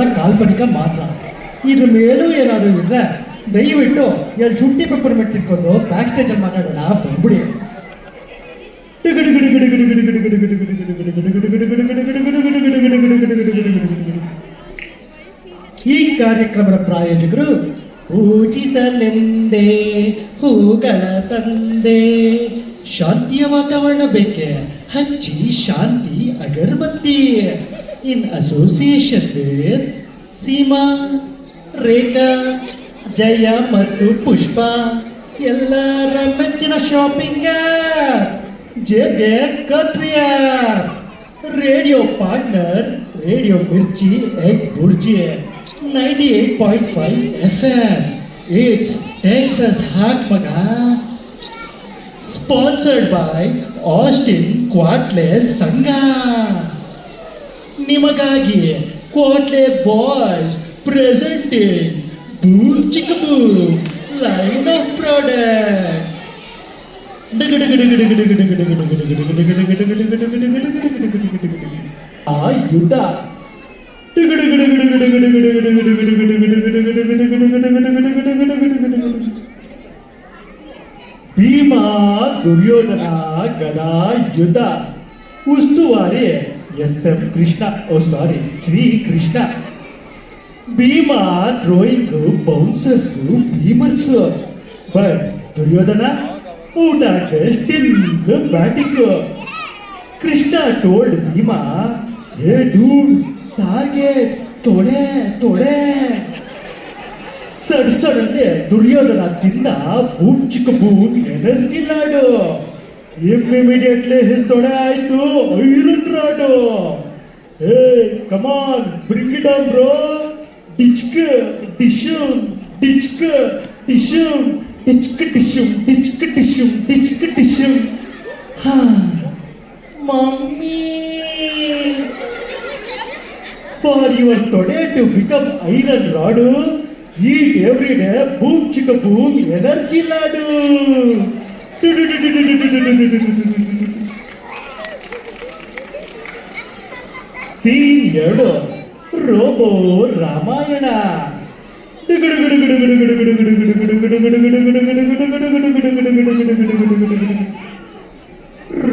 ಕೇವಲ ಕಾಲ್ಪನಿಕ ಮಾತ್ರ. ಇದ್ರ ಮೇಲೂ ಏನಾದರೂ ಇದ್ರೆ ದಯವಿಟ್ಟು ಎಲ್ಲಿ ಶುಂಠಿ ಪೇಪರ್ ಮೆಟ್ಟಿಟ್ಕೊಂಡು ಬ್ಯಾಕ್ ಸ್ಟೇಜಲ್ಲಿ ಮಾತಾಡೋಣ, ಬಂದ್ಬಿಡಿ. ಈ ಕಾರ್ಯಕ್ರಮದ ಪ್ರಾಯೋಜಕರು ಪೂಜಿಸಲೆಂದೇ ಹೂಗಳ ತಂದೆ. ಶಾಂತಿಯ ವಾತಾವರಣ ಬೇಕೆ, ಹಚ್ಚಿ Shanti agarbatti. In association with Seema, Rekha, Jaya ಮತ್ತು ಪುಷ್ಪ, ಎಲ್ಲರ ಮೆಚ್ಚಿನ shopping J Katriya. Radio partner radio Mirchi egg bhurji 98.5 FM. It's Texas hot ಮಗ. Sponsored by Austin Kwatles Sangha. ನಿಮಗಾಗಿ ಕ್ವಾಟ್ಲೆ ಬಾಯ್ಸ್ ಪ್ರೆಸೆಂಟಿಂಗ್ ಬೂಮ್ ಚಿಕ್ಕ ಬೂಮ್ ಲೈನ್ ಆಫ್ ಪ್ರಾಡಕ್ಟ್ಸ್. ಆ ಯುದ್ಧ ಭೀಮ ದುರ್ಯೋಧನ ಗದಾ ಯುದ್ಧ. ಉಸ್ತುವಾರಿ S M. Krishna, Shri Krishna. Bhima throwing bouncers beamers, but Duryodhana ಊಟಕ್ಕೆ still batting. Krishna told Bhima, ಹೇ ಡೂಡ್, ಟಾರ್ಗೆಟ್ ತೊಡೆ ತೊಡೆ. ಸಡನ್ಲಿ ದುರ್ಯೋಧನ ತಿಂದ ಬೂಮ್ ಚಿಕ್ಕ boom energy laddu. Immediately his ತೊಡೆ ಆಯ್ತು iron rod. Hey come on bring it on bro. ಡಿಚ್ಕ್ ಡಿಶುಮ್ ಡಿಚ್ಕ್ ಡಿಶುಮ್ ಡಿಚ್ಕ್ ಡಿಶುಮ್ ಡಿಚ್ಕ್ ಡಿಶುಮ್ ಡಿಚ್ಕ್ ಡಿಶುಮ್. ಹಾ mummy, for your today to become iron rod, eat every day boom chicka boom energy ladu. Scene 2, robo Ramayana.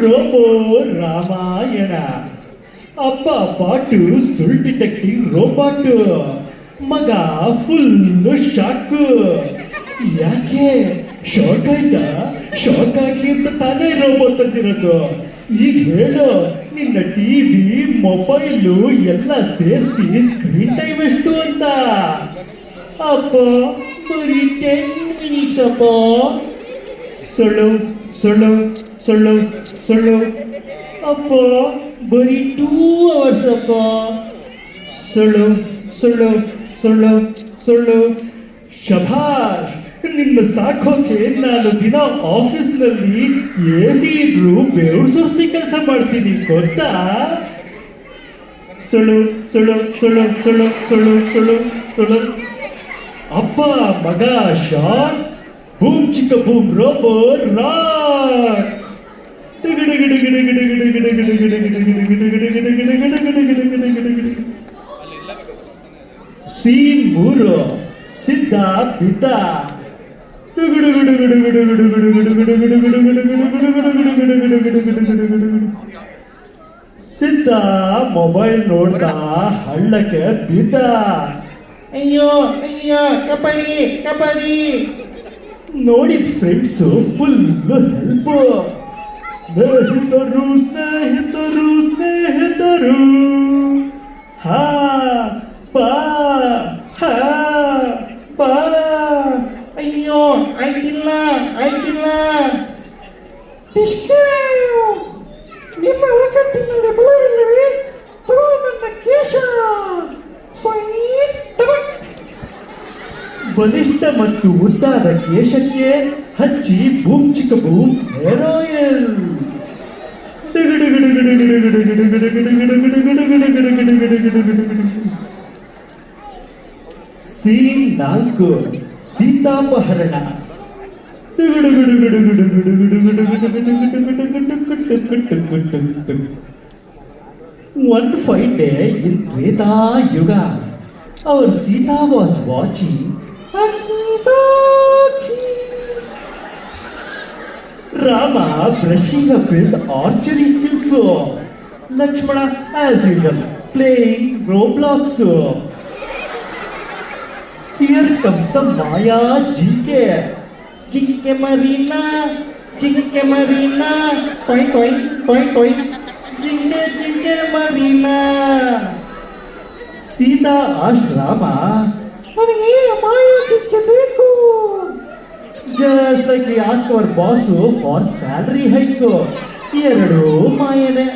Robo Ramayana. ಅಪ್ಪ ಪಾಟು ಸುಲ್ ಡಿಟೆಕ್ಟಿಂಗ್ ರೋಬೋಟ್. ಮಗ ಫುಲ್ ಶಾಕ್. ಯಾಕೆ ಶಾಕ್ ಆಯ್ತಾ? ಶಾಕ್ ಆಗ್ಲಿ ಅಂತ ತಾನೇ ರೋಬೋಟ್ ತಂದಿರೋದು. ಈಗ ಹೇಳು, ನಿನ್ನ ಟಿವಿ ಮೊಬೈಲು ಎಲ್ಲ ಸೇರಿಸಿ ಸ್ಕ್ರೀನ್ ಟೈಮ್ ಎಷ್ಟು ಅಂತ? ಅಪ್ಪ ಬರೀ 10 ಮಿನಿಟ್ಸ್ ಅಪ್ಪ. ಸುಳ್ಳು ಸುಳ್ಳು ಸುಳ್ಳು ಸುಳ್ಳು. ಅಪ್ಪ ಬರೀ 2 hours ಅಪ್ಪ. ಸುಳ್ಳು ಸುಳ್ಳು ಸುಳ್ಳು ಸುಳ್ಳು. ಶಭಾಷ್, ನಿನ್ನ ಸಾಕೋಕೆ ನಾನು ದಿನ ಆಫೀಸ್ನಲ್ಲಿ AC ಇದ್ರು ಬೆವರು ಸುರಿಸಿ ಕೆಲಸ ಮಾಡ್ತೀನಿ ಗೊತ್ತಾ? ಸುಳ್ಳು ಸುಳ್ಳು ಸುಳ್ಳು ಸುಳ್ಳು ಸುಳ್ಳು ಸುಳ್ಳು ಸುಳ್ಳು. ಅಪ್ಪ ಮಗ ಶಾಕ್. ಬೂಮ್ ಚಿಕ್ಕ ಬೂಮ್ ರೋಬೋ ರಾಕ್. ಸೀನ್ 3, ಸಿದ್ಧ ಬಿದ್ದ. ಸಿದ್ಧ ಮೊಬೈಲ್ ನೋಡ್ದ, ಹಳ್ಳಕ್ಕೆ ಬಿದ್ದ. ಅಯ್ಯೋ ಅಯ್ಯೋ ಕಬಡ್ಡಿ ಕಬಡ್ಡಿ. ನೋಡಿದ ಫ್ರೆಂಡ್ಸು ಫುಲ್ ಹೆಲ್ಪ್. ಸ್ನೇಹಿತರು ಸ್ನೇಹಿತರು ಸ್ನೇಹಿತರು, ಹಾ ಬಾ ಹಾ ಬಾ. ಅಯ್ಯೋ ಆಯ್ತಿಲ್ಲ ಆಯ್ತಿಲ್ಲ. ನಿಮ್ಮ ಒಳಕಟ್ಟಿನಲ್ಲಿ ಬಲವಿಲ್ಲವೇ? ತಗೋ ನನ್ನ ಕೇಶ. ಬಲಿಷ್ಠ ಮತ್ತು ಉದ್ದಾದ ಕೇಶಕ್ಕೆ ಹಚ್ಚಿ ಬೂಮ್ ಚಿಕ್ಕ ಬೂಮ್ ಹೇರ್ ಆಯಿಲ್. ಸೀನ್ 4, ಸೀತಾಪಹರಣ. One fine day in Treta Yuga, our Sita was watching and Rama brushing up his archery skills. Lakshmana, as usual, playing Roblox. Here comes the Maya Jinke. Jinke Marina, Jinke Marina, toing toing, toing toing. Jinke Jinke Marina. Sita asked Rama, "Nanage Maya Jinke beku." Just like we ask our boss for salary hike. Eradu Mayane.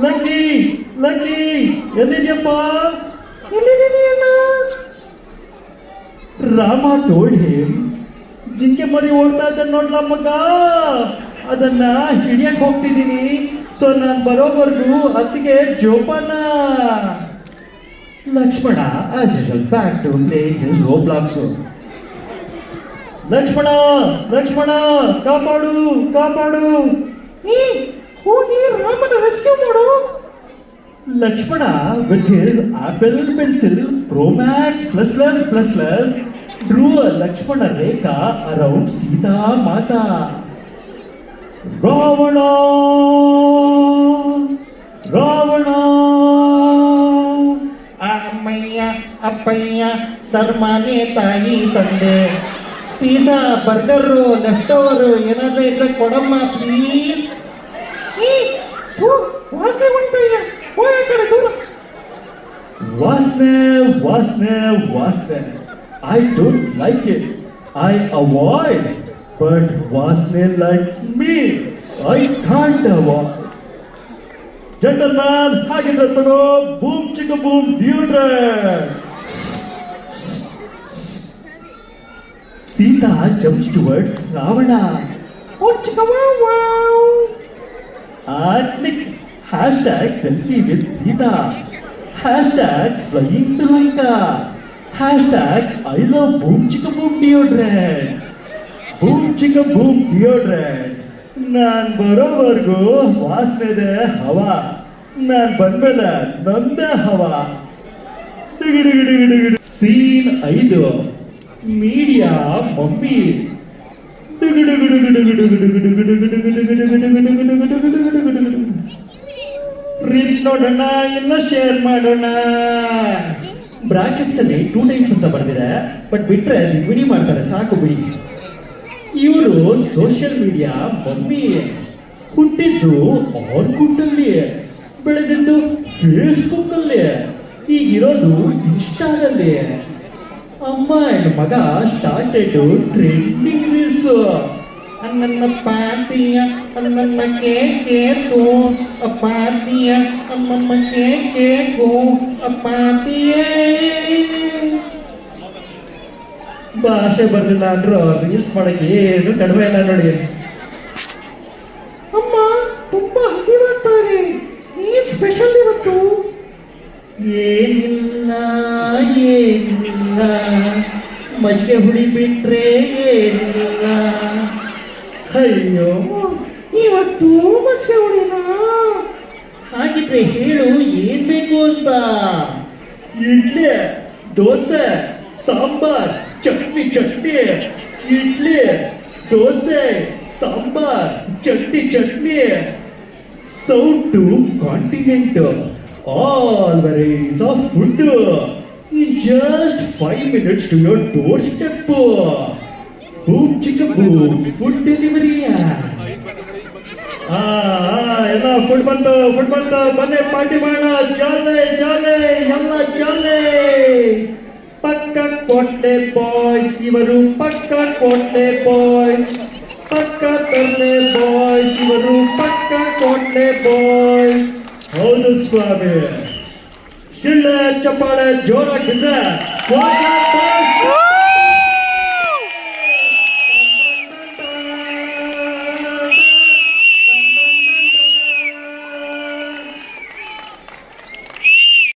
Lucky, Lucky, ಎಲ್ಲಿದ್ಯಪ್ಪ? ಎಲ್ಲಿದ್ದೀನಿ ಅಣ್ಣ? Rama told him, ಜಿಂಕೆ ಮರಿ ಓಡ್ತಾ ಇದ್ದ ನೋಡ್ಲ ಮಗ, ಅದನ್ನ ಹಿಡಿಯಕ್ ಹೋಗ್ತಿದ್ದೀನಿ, so ನಾನು ಬರೋವರೆಗೂ ಅತ್ತಿಗೆ ಜೋಪಾನ. Lakshmana as usual back to playing his Roblox. Lakshmana, Lakshmana, ಕಾಪಾಡು, ಕಾಪಾಡು. ಹೋಗಿ ರಾಮನ ರೆಸ್ಕ್ಯೂ ಮಾಡು. Lakshmana with his Apple Pencil Pro Max ++++ drew a Lakshmana Rekha around Sita Mata. Ravana, Ravana. ಅಮ್ಮಯ್ಯ ಅಪ್ಪಯ್ಯ ಧರ್ಮನೇ ತಾಯಿ ತಂದೆ, ಪಿಜ್ಜಾ ಬರ್ಗರು ಲೆಫ್ಟ್ ಓವರು ಏನಾದರೂ ಇದ್ರೆ ಕೊಡಮ್ಮ ಪ್ಲೀಸ್. ವಾಸನೆ ಹೊಡಿತಾ ಇಲ್ಲ, ಹೋಗ ಕಡೆ ದೂರ. ವಾಸನೆ ವಾಸನೆ ವಾಸನೆ, I don't like it, I avoid, but ವಾಸನೆ likes me, I can't avoid. Gentlemen, ಹಾಗಿದ್ರೆ ತಗೋ ಬೂಮ್ ಚಿಕ್ಕ boom deodorant. Sita jumps towards Ravana. Oh chicka wow wow. Click hashtag selfie with Sita, hashtag flying to Lanka, hashtag I love boom chicka boom deodorant, boom chicka boom deodorant. ನಾನು ಬರೋವರೆಗೂ ವಾಸನೆದೆ ಹವಾ, ನಾನು ಬಂದ್ಮೇಲೆ ನಂದೇ ಹವಾ. Scene 5 media mummy. Reels ನೋಡೋಣ ಇಲ್ಲ share ಮಾಡೋಣ. ಬ್ರಾಕೆಟ್ಸ್ ಅಲ್ಲಿ 2 ಟೈಮ್ಸ್ ಅಂತ ಬರ್ದಿದೆ, ಬಟ್ ಬಿಟ್ರೆ ವಿಡಿ ಮಾಡ್ತಾರೆ ಸಾಕು ಬಿಡಿ. ಇವರು ಸೋಷಿಯಲ್ ಮೀಡಿಯಾ ಮಮ್ಮಿ. ಹುಟ್ಟಿದ್ದು ಆರ್ಕುಟ್ಟಲ್ಲಿ, ಬೆಳೆದಿದ್ದು ಫೇಸ್ಬುಕ್ ಅಲ್ಲಿ, ಈಗಿರೋದು ಇನ್ಸ್ಟಾದಲ್ಲಿ. ಅಮ್ಮ ಅಂಡ್ ಮಗ ಸ್ಟಾರ್ಟೆಡ್ ಟ್ರೆಂಡಿಂಗ್ ರೀಲ್ಸ್. ನನ್ನ ಪಾತಿಯ ನನ್ನ ಕೇಕು ಪಾತಿಯ ಅಮ್ಮಮ್ಮ ಕೇಕು ಪಾತಿಯೇ. ಭಾಷೆ ಬರ್ಲಿಲ್ಲ ಅಂದ್ರು ರೀಲ್ಸ್ ಮಾಡಕ್ಕೆ ಏನು ಕಡಿಮೆ ಇಲ್ಲ ನೋಡಿ. ಅಮ್ಮ ತುಂಬಾ ಹಸಿವಾಗ್ತಾರೆ, ಏನ್ ಸ್ಪೆಷಲ್ ಇವತ್ತು? ಏನಿಲ್ಲ ಏನಿಲ್ಲ, ಮಜ್ಜಿಗೆ ಹುಳಿ ಬಿಟ್ರೆ ಏನಿಲ್ಲ. ಅಯ್ಯೋ ಇವತ್ತು ಮಜ್ಜಿಗೆ ಹುಳಿನಾ? ಹಾಗಿದ್ರೆ ಹೇಳು ಏನ್ ಬೇಕು ಅಂತ. Idli, dosa, sambar, chutney chutney. Idli, dosa, sambar, chutney chutney. South to continental, all varieties of food in just 5 minutes to your doorstep. Boom chicka boom food delivery. ಎಲ್ಲ ಫುಡ್ ಬಂತು, ಫುಡ್ ಬಂತು, ಬನ್ನಿ ಪಾರ್ಟಿ ಮಾಡೋಣ. ಜಾಲೆ ಜಾಲೆ ಎಲ್ಲ ಜಾಲೆ. ಪಕ್ಕ ಕೋಟ್ಲೆ ಬಾಯ್ಸ್ ಇವರು, ಪಕ್ಕ ಕೋಟ್ಲೆ ಬಾಯ್ಸ್, ಪಕ್ಕ ತರ್ಲೆ ಬಾಯ್ಸ್ ಇವರು, ಪಕ್ಕ ಕೋಟ್ಲೆ ಬಾಯ್ಸ್. ಹೌದು ಸ್ವಾಮಿ, ಶಿಳ್ಳೆ ಚಪ್ಪಾಳೆ ಜೋರಾಗಿದ್ರೆ